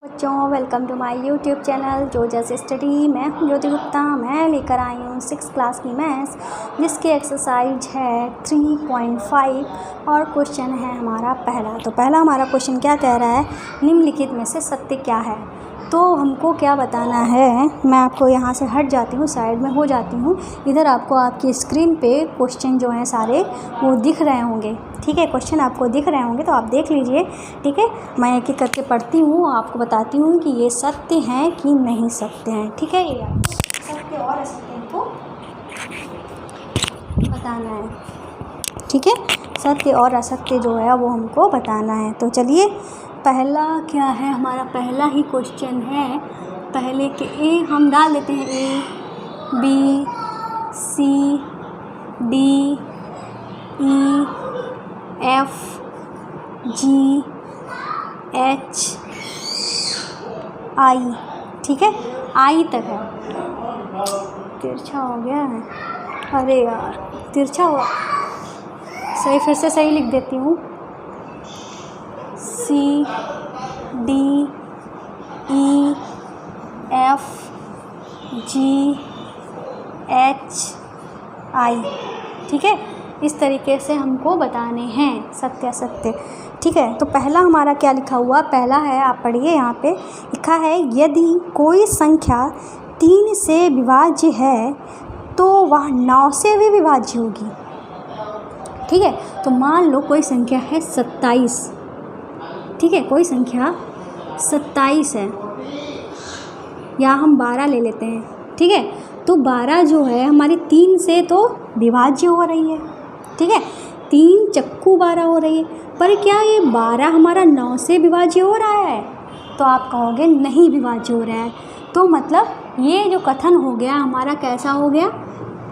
बच्चों welcome to my YouTube channel जो जैसे स्टडी। मैं हूं ज्योति गुप्ता। मैं लेकर आई हूं 6th क्लास की मैथ्स जिसकी एक्सरसाइज है 3.5 और क्वेश्चन है हमारा पहला। तो पहला हमारा क्वेश्चन क्या कह रहा है, निम्नलिखित में से सत्य क्या है। तो हमको क्या बताना है, मैं आपको यहाँ से हट जाती हूँ, साइड में हो जाती हूँ। इधर आपको आपकी स्क्रीन पे क्वेश्चन जो हैं सारे वो दिख रहे होंगे, ठीक है। क्वेश्चन आपको दिख रहे होंगे तो आप देख लीजिए, ठीक है। मैं एक एक करके पढ़ती हूँ, आपको बताती हूँ कि ये सत्य हैं कि नहीं सत्य हैं, ठीक है। ये सत्य और असत्य को बताना है, ठीक है। सत्य और असत्य जो है वो हमको बताना है। तो चलिए, पहला क्या है, हमारा पहला ही क्वेश्चन है। पहले के ए हम डाल देते हैं, A B C D E F G H I, ठीक है। आई तक है। तिरछा हो गया है, अरे यार तिरछा हुआ, सही फिर से सही लिख देती हूँ। C D E F G H I, ठीक है। इस तरीके से हमको बताने हैं सत्य असत्य, ठीक है। तो पहला हमारा क्या लिखा हुआ, पहला है, आप पढ़िए, यहाँ पे लिखा है यदि कोई संख्या 3 से विभाज्य है तो वह 9 से भी विभाज्य होगी, ठीक है। तो मान लो कोई संख्या है 27, ठीक है। कोई संख्या 27 है, या हम 12 ले लेते हैं, ठीक है। तो 12 जो है हमारी 3 से तो विभाज्य हो रही है, ठीक है। 3 चक्कू 12 हो रही है, पर क्या ये 12 हमारा 9 से विभाज्य हो रहा है? तो आप कहोगे नहीं विभाज्य हो रहा है। तो मतलब ये जो कथन हो गया हमारा कैसा हो गया,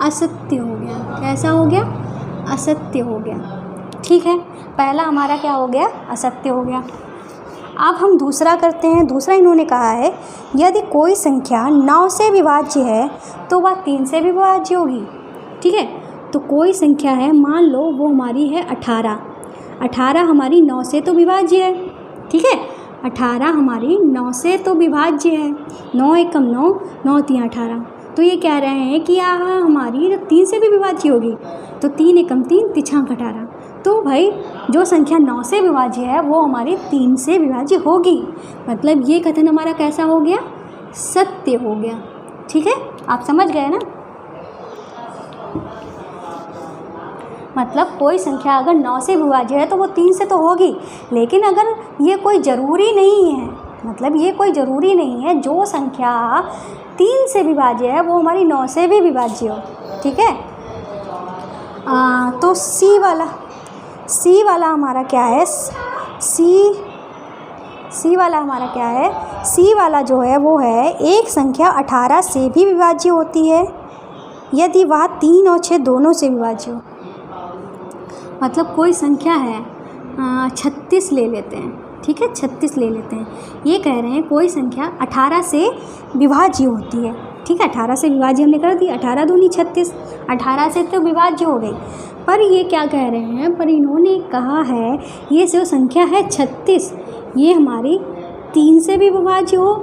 असत्य हो गया। कैसा हो गया, असत्य हो गया, ठीक है। पहला हमारा क्या हो गया, असत्य हो गया। अब हम दूसरा करते हैं। दूसरा इन्होंने कहा है यदि कोई संख्या 9 से विभाज्य है तो वह 3 से भी विभाज्य होगी, ठीक है। तो कोई संख्या है, मान लो वो हमारी है 18। 18 हमारी 9 से तो विभाज्य है, ठीक है। 18 हमारी 9 से तो विभाज्य है। 9 एकम 9, 9 3 18। तो ये कह रहे हैं कि यहाँ हमारी 3 से भी विभाज्य होगी। तो 3 एकम 3, तिछांक 18। तो भाई जो संख्या 9 से विभाज्य है वो हमारी 3 से विभाज्य होगी। मतलब ये कथन हमारा कैसा हो गया, सत्य हो गया, ठीक है। आप समझ गए ना। मतलब कोई संख्या अगर 9 से विभाज्य है तो वो 3 से तो होगी, लेकिन अगर ये कोई ज़रूरी नहीं है, मतलब ये कोई ज़रूरी नहीं है जो संख्या 3 से विभाज्य है वो हमारी 9 से भी विभाज्य हो, ठीक है। तो सी वाला हमारा क्या है, सी वाला हमारा क्या है, सी वाला जो है वो है एक संख्या 18 से भी विभाज्य होती है यदि वह 3 और 6 दोनों से विभाज्य हो। मतलब कोई संख्या है 36 ले लेते हैं, ठीक है, 36 ले लेते हैं। ये कह रहे हैं कोई संख्या 18 से विभाज्य होती है, ठीक है। 18 से विभाज्य हमने कर दी, 18 दूनी 36, 18 से तो विभाज्य हो गई। पर ये क्या कह रहे हैं, पर इन्होंने कहा है ये जो संख्या है 36 ये हमारी 3 से भी विभाज्य हो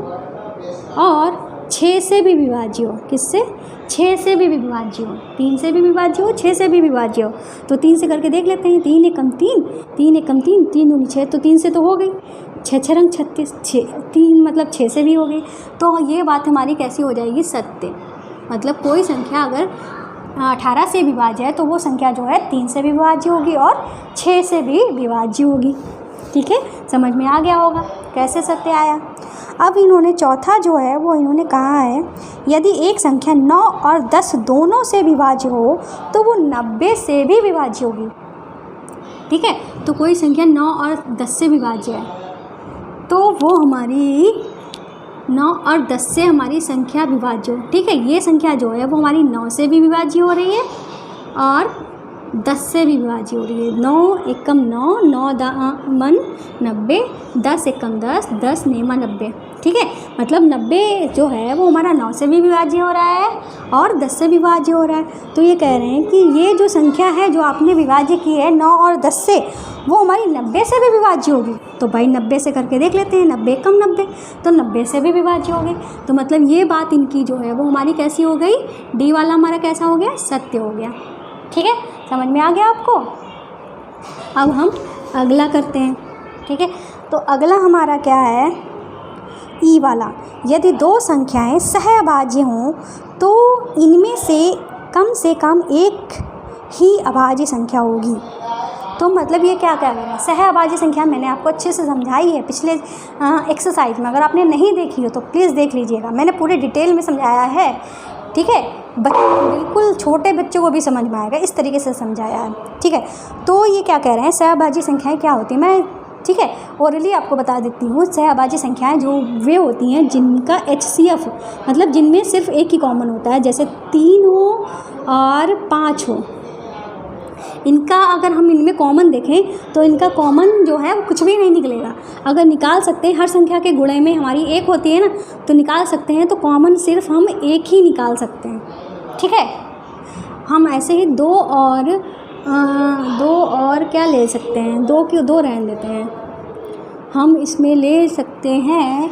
और 6 से भी विभाज्य हो। किससे, 6 से भी विभाज्य हो। 3 से भी विभाज्य हो, 6 से भी विभाज्य हो। तो 3 से करके देख लेते हैं। 3 एकम 3, 3 एकम 3, 3 दूनी 6, तो 3 से तो हो गई। 6 6 रंग 36, 3 मतलब 6 से भी हो गई। तो ये बात हमारी कैसी हो जाएगी, सत्य। मतलब कोई संख्या अगर 18 से विभाज्य है तो वो संख्या जो है 3 से भी विभाज्य होगी और 6 से भी विभाज्य होगी, ठीक है। समझ में आ गया होगा कैसे सत्य आया। अब इन्होंने चौथा जो है वो इन्होंने कहा है यदि एक संख्या 9 और 10 दोनों से विभाज्य हो तो वो 90 से भी विभाज्य होगी, ठीक है। तो कोई संख्या 9 और 10 से विभाज्य है तो वो हमारी 9 और 10 से हमारी संख्या विभाज्य हो, ठीक है। ये संख्या जो है वो हमारी 9 से भी विभाज्य हो रही है और 10 से भी विभाज्य हो रही है। 9 एकम 9, 9 मन 90, 10 एकम 10, 10 नेमा 90, ठीक है। मतलब 90 जो है वो हमारा 9 से भी विभाज्य हो रहा है और 10 से विभाज्य हो रहा है। तो ये कह रहे हैं कि ये जो संख्या है जो आपने विभाज्य की है 9 और 10 से, वो हमारी 90 से भी विभाज्य होगी। तो भाई 90 से करके देख लेते हैं, 90 कम 90, तो 90 से भी विभाज्य हो गए। तो मतलब ये बात इनकी जो है वो हमारी कैसी हो गई, डी वाला हमारा कैसा हो गया, सत्य हो गया। ठीक है, समझ में आ गया आपको। अब हम अगला करते हैं। ठीक है, तो अगला हमारा क्या है, ई वाला। यदि दो संख्याएं सहअभाज्य हों तो इनमें से कम एक ही अभाज्य संख्या होगी। तो मतलब ये क्या कह रहे हैं, सहअभाज्य संख्या मैंने आपको अच्छे से समझाई है पिछले एक्सरसाइज में। अगर आपने नहीं देखी हो तो प्लीज़ देख लीजिएगा, मैंने पूरे डिटेल में समझाया है। ठीक है, बिल्कुल छोटे बच्चों को भी समझ में आएगा, इस तरीके से समझाया है। ठीक है, तो ये क्या कह रहे हैं, सहअभाज्य संख्याएं क्या होती हैं, मैं ठीक है ओरली आपको बता देती हूँ। सहअभाज्य संख्याएं जो वे होती हैं जिनका HCF मतलब जिनमें सिर्फ एक ही कॉमन होता है, जैसे 3 हो और 5 हो। इनका अगर हम इनमें कॉमन देखें तो इनका कॉमन जो है वो कुछ भी नहीं निकलेगा। अगर निकाल सकते हैं, हर संख्या के गुणे में हमारी एक होती है ना, तो निकाल सकते हैं, तो कॉमन सिर्फ हम एक ही निकाल सकते हैं। ठीक है, हम ऐसे ही दो और क्या ले सकते हैं, दो रहने देते हैं, हम इसमें ले सकते हैं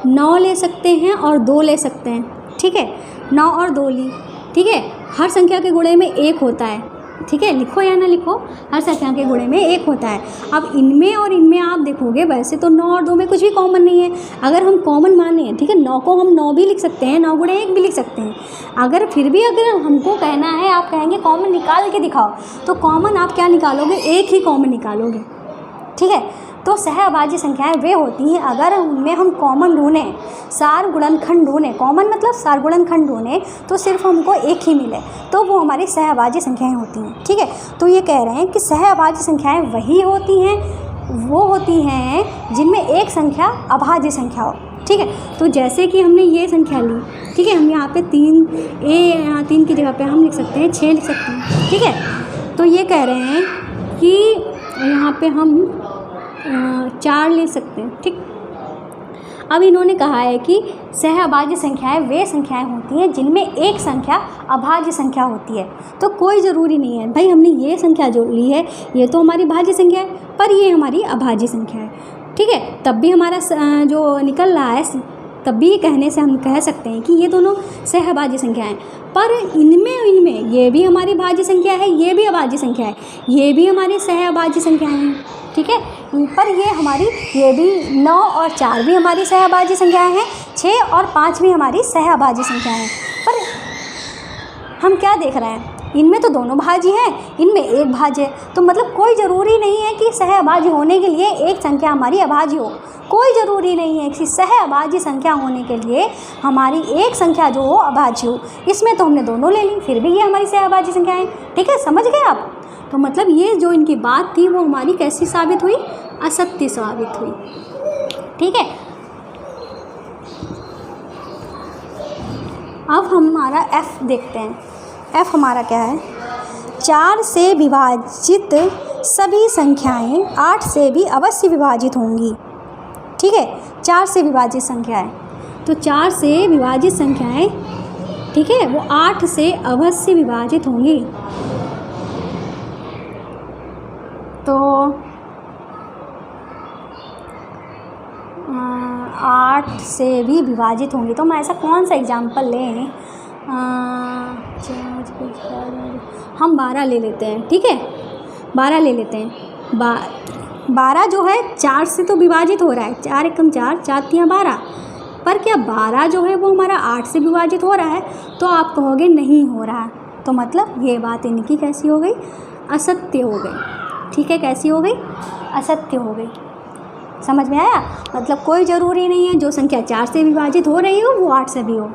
9 ले सकते हैं और 2 ले सकते हैं। ठीक है, 9 और 2 ली। ठीक है, हर संख्या के गुणे में एक होता है। ठीक है, लिखो या ना लिखो, हर संख्या के गुणे में एक होता है। अब इनमें और इनमें आप देखोगे वैसे तो 9 और 2 में कुछ भी कॉमन नहीं है। अगर हम कॉमन माने, ठीक है, 9 को हम 9 भी लिख सकते हैं, 9 गुणे 1 भी लिख सकते हैं। अगर फिर भी अगर हमको कहना है, आप कहेंगे कॉमन निकाल के दिखाओ, तो कॉमन आप क्या निकालोगे, एक ही कॉमन निकालोगे। ठीक है, तो सहअभाज्य संख्याएं वे होती हैं अगर उनमें हम कॉमन ढूंढें, सार गुणनखंड ढूंढें, कॉमन मतलब सार गुणनखंड ढूंढें, तो सिर्फ हमको एक ही मिले, तो वो हमारी सहअभाज्य संख्याएं होती हैं। ठीक है, तो ये कह रहे हैं कि सहअभाज्य संख्याएं वही होती हैं, वो होती हैं जिनमें एक संख्या अभाज्य संख्या हो। ठीक है, तो जैसे कि हमने ये संख्या ली, ठीक है, हम यहाँ पे 3 की जगह पे हम लिख सकते हैं 6 लिख सकते हैं। ठीक है, तो ये कह रहे हैं कि यहाँ पे हम 4 ले सकते हैं। ठीक, अब इन्होंने कहा है कि सहअभाज्य संख्याएं वे संख्याएं होती हैं जिनमें एक संख्या अभाज्य संख्या होती है। तो कोई ज़रूरी नहीं है भाई, हमने ये संख्या जो ली है ये तो हमारी भाज्य संख्या है, पर ये हमारी अभाज्य संख्या है। ठीक है, तब भी हमारा जो निकल रहा है, तब भी कहने से हम कह सकते हैं कि ये दोनों सहअभाज्य संख्याएं, पर इनमें ये भी हमारी भाज्य संख्या है, ये भी अभाज्य संख्या है, ये भी हमारी सहअभाज्य संख्याएं हैं। ठीक है, पर ये भी 9 और 4 भी हमारी सहअभाज्य संख्याएं हैं, 6 और 5 भी हमारी सहअभाज्य संख्याएं हैं। पर हम क्या देख रहे हैं, इनमें तो दोनों भाज्य हैं, इनमें एक भाज्य है। तो मतलब कोई ज़रूरी नहीं है कि सहअभाज्य होने के लिए एक संख्या हमारी अभाज्य हो, कोई ज़रूरी नहीं है कि सहअभाज्य संख्या होने के लिए हमारी एक संख्या जो हो अभाज्य हो। इसमें तो हमने दोनों ले ली, फिर भी ये हमारी सहअभाज्य संख्या है। ठीक है, समझ गए आप। तो मतलब ये जो इनकी बात थी वो हमारी कैसी साबित हुई, असत्य साबित हुई। ठीक है, अब हमारा F देखते हैं। F हमारा क्या है, 4 से विभाजित सभी संख्याएं 8 से भी अवश्य विभाजित होंगी। ठीक है, 4 से विभाजित संख्याएं, तो 4 से विभाजित संख्याएं, ठीक है, वो 8 से अवश्य विभाजित होंगी। तो 8 से भी विभाजित होंगी, तो हम ऐसा कौन सा एग्जाम्पल लें, हम 12 ले लेते हैं। ठीक है, 12 ले लेते हैं। 12 जो है 4 से तो विभाजित हो रहा है, 4 एकम 4, 4 तियाँ 12, पर क्या 12 जो है वो हमारा 8 से विभाजित हो रहा है, तो आप कहोगे नहीं हो रहा है। तो मतलब ये बात इनकी कैसी हो गई, असत्य हो गई। ठीक है, कैसी हो गई, असत्य हो गई। समझ में आया, मतलब कोई ज़रूरी नहीं है जो संख्या 4 से विभाजित हो रही हो वो 8 से भी हो।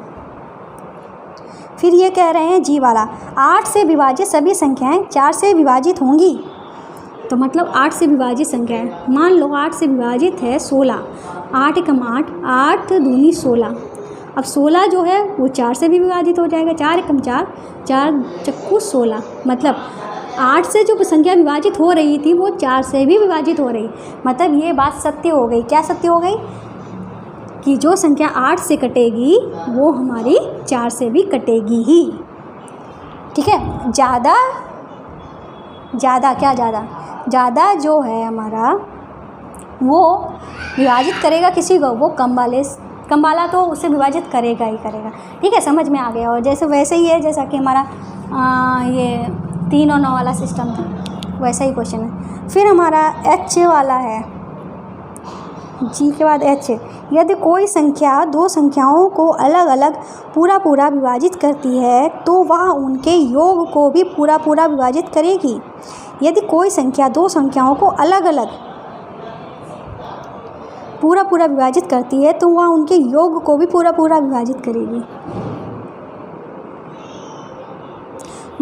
फिर ये कह रहे हैं जी वाला, 8 से विभाजित सभी संख्याएं 4 से विभाजित होंगी। तो मतलब 8 से विभाजित संख्याएं, मान लो 8 से विभाजित है 16, 8 एकम 8, 8 दूनी 16। अब 16 जो है वो 4 से भी विभाजित हो जाएगा, 4 एकम 4, 4 चक्कू 16। मतलब 8 से जो संख्या विभाजित हो रही थी वो 4 से भी विभाजित हो रही। मतलब ये बात सत्य हो गई। क्या सत्य हो गई, कि जो संख्या 8 से कटेगी वो हमारी 4 से भी कटेगी ही। ठीक है, ज़्यादा ज़्यादा, क्या ज़्यादा, ज़्यादा जो है हमारा वो विभाजित करेगा किसी को, वो कम वाला तो उससे विभाजित करेगा ही करेगा। ठीक है, समझ में आ गया। और जैसे वैसे ही है जैसा कि हमारा ये 3 और 9 वाला सिस्टम था, वैसा ही क्वेश्चन है। फिर हमारा H वाला है, G के बाद H। यदि कोई संख्या दो संख्याओं को अलग अलग पूरा विभाजित करती है तो वह उनके योग को भी पूरा विभाजित करेगी। यदि कोई संख्या दो संख्याओं को अलग अलग पूरा विभाजित करती है तो वह उनके योग को भी पूरा विभाजित करेगी।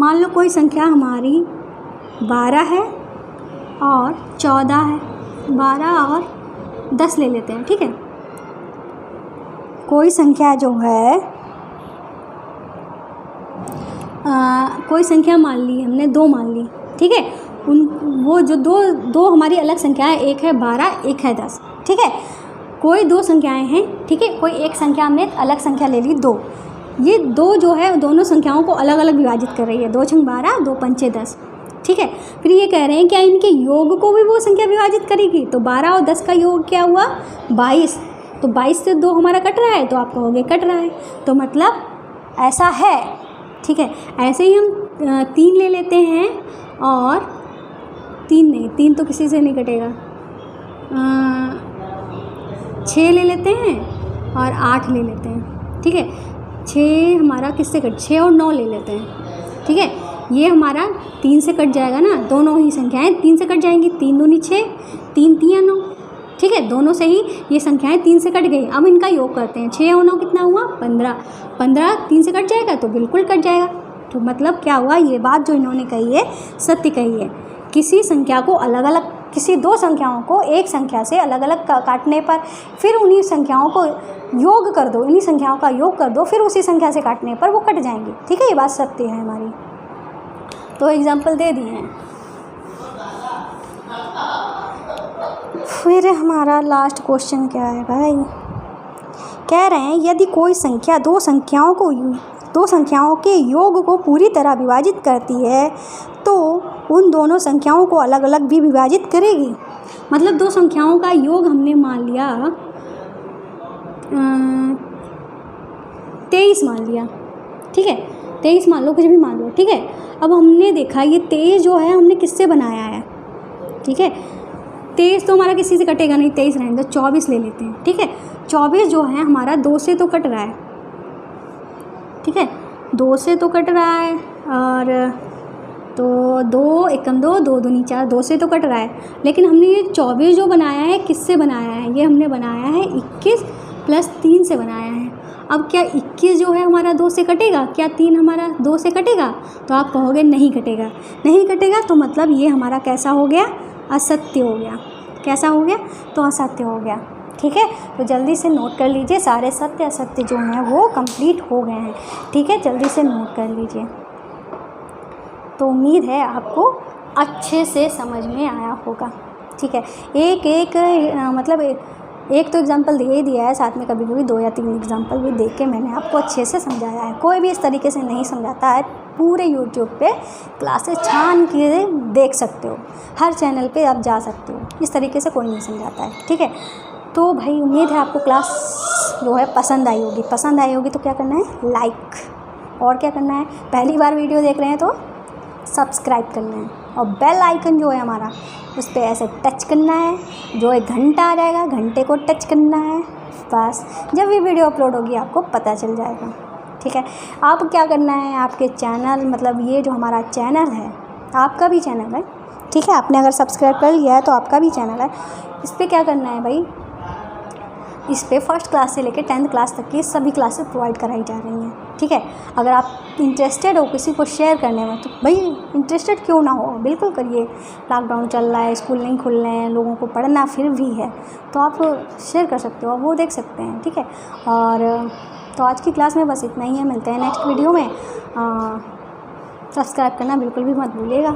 मान लो कोई संख्या हमारी 12 है और 14 है, 12 और 10 ले लेते हैं। ठीक है, कोई संख्या जो है कोई संख्या मान ली हमने, 2 मान ली। ठीक है, वो जो दो हमारी अलग संख्या है, एक है 12, एक है 10। ठीक है, कोई 2 संख्याएं हैं। ठीक है, कोई एक संख्या हमने अलग संख्या ले ली 2। ये 2 जो है दोनों संख्याओं को अलग अलग विभाजित कर रही है, 2 छंग 12, 2 पंचे 10। ठीक है, फिर ये कह रहे हैं क्या इनके योग को भी वो संख्या विभाजित करेगी। तो 12 और 10 का योग क्या हुआ, 22। तो 22 से 2 हमारा कट रहा है, तो आप कहोगे कट रहा है, तो मतलब ऐसा है। ठीक है, ऐसे ही हम 3 ले लेते हैं और 3 तो किसी से नहीं कटेगा, 6 ले लेते हैं और 8 ले लेते हैं। ठीक है, 6 हमारा किससे 6 और 9 ले लेते हैं। ठीक है, ये हमारा 3 से कट जाएगा ना, दोनों ही संख्याएं 3 से कट जाएंगी, 3 दूनी 6, 3 तिया 9। ठीक है, दोनों से ही ये संख्याएं 3 से कट गई। अब इनका योग करते हैं, 6 और 9 कितना हुआ, 15। 15 3 से कट जाएगा तो बिल्कुल कट जाएगा। तो मतलब क्या हुआ, ये बात जो इन्होंने कही है सत्य कही है। किसी संख्या को अलग अलग, किसी 2 संख्याओं को एक संख्या से अलग अलग काटने पर फिर उन्हीं संख्याओं को योग कर दो, इन्हीं संख्याओं का योग कर दो, फिर उसी संख्या से काटने पर वो कट जाएंगी। ठीक है, ये बात सत्य है हमारी। तो एग्जाम्पल दे दिए हैं। फिर हमारा लास्ट क्वेश्चन क्या है भाई, कह रहे हैं यदि कोई संख्या दो संख्याओं के योग को पूरी तरह विभाजित करती है तो उन दोनों संख्याओं को अलग अलग भी विभाजित करेगी। मतलब 2 संख्याओं का योग हमने मान लिया 23 मान लिया। ठीक है, 23 मान लो, कुछ भी मान लो। ठीक है, अब हमने देखा ये 23 जो है हमने किससे बनाया है। ठीक है, 23 तो हमारा किसी से कटेगा नहीं, 23 रहने दो, 24 ले लेते हैं। ठीक है, 24 जो है हमारा 2 से तो कट रहा है। ठीक है, 2 से तो कट रहा है, और तो 2 एकम 2, 2 दूनी 4, 2 से तो कट रहा है। लेकिन हमने ये 24 जो बनाया है किससे बनाया है, ये हमने बनाया है 21 + 3 से बनाया है। अब क्या 21 जो है हमारा 2 से कटेगा, क्या 3 हमारा 2 से कटेगा, तो आप कहोगे नहीं कटेगा। नहीं कटेगा तो मतलब ये हमारा कैसा हो गया, असत्य हो गया। कैसा हो गया, तो असत्य हो गया। ठीक है, तो जल्दी से नोट कर लीजिए, सारे सत्य असत्य जो हैं वो कंप्लीट हो गए हैं। ठीक है, जल्दी से नोट कर लीजिए। तो उम्मीद है आपको अच्छे से समझ में आया होगा। ठीक है, मतलब एक तो एग्जाम्पल दे ही दिया है, साथ में कभी कभी 2 या 3 एग्जाम्पल भी दे के मैंने आपको अच्छे से समझाया है। कोई भी इस तरीके से नहीं समझाता है, पूरे यूट्यूब पे क्लासेस छान के देख सकते हो, हर चैनल पे आप जा सकते हो, इस तरीके से कोई नहीं समझाता है। ठीक है, तो भाई उम्मीद है आपको क्लास जो है पसंद आई होगी। पसंद आई होगी तो क्या करना है, लाइक, और क्या करना है, पहली बार वीडियो देख रहे हैं तो सब्सक्राइब करना है, और बेल आइकन जो है हमारा उस पर ऐसे टच करना है, जो एक घंटा आ जाएगा, घंटे को टच करना है। बस जब भी वीडियो अपलोड होगी आपको पता चल जाएगा। ठीक है, आप क्या करना है, आपके चैनल, मतलब ये जो हमारा चैनल है आपका भी चैनल है। ठीक है, आपने अगर सब्सक्राइब कर लिया है तो आपका भी चैनल है। इस पर क्या करना है भाई, इस पे 1st क्लास से लेकर 10th क्लास तक की सभी क्लासेस प्रोवाइड कराई जा रही हैं। ठीक है, अगर आप इंटरेस्टेड हो किसी को शेयर करने में तो भाई इंटरेस्टेड क्यों ना हो, बिल्कुल करिए। लॉकडाउन चल रहा है, स्कूल नहीं खुल रहे हैं, लोगों को पढ़ना फिर भी है, तो आप शेयर कर सकते हो, वो देख सकते हैं। ठीक है, और तो आज की क्लास में बस इतना ही है, मिलते हैं नेक्स्ट वीडियो में। सब्सक्राइब करना बिल्कुल भी मत भूलिएगा।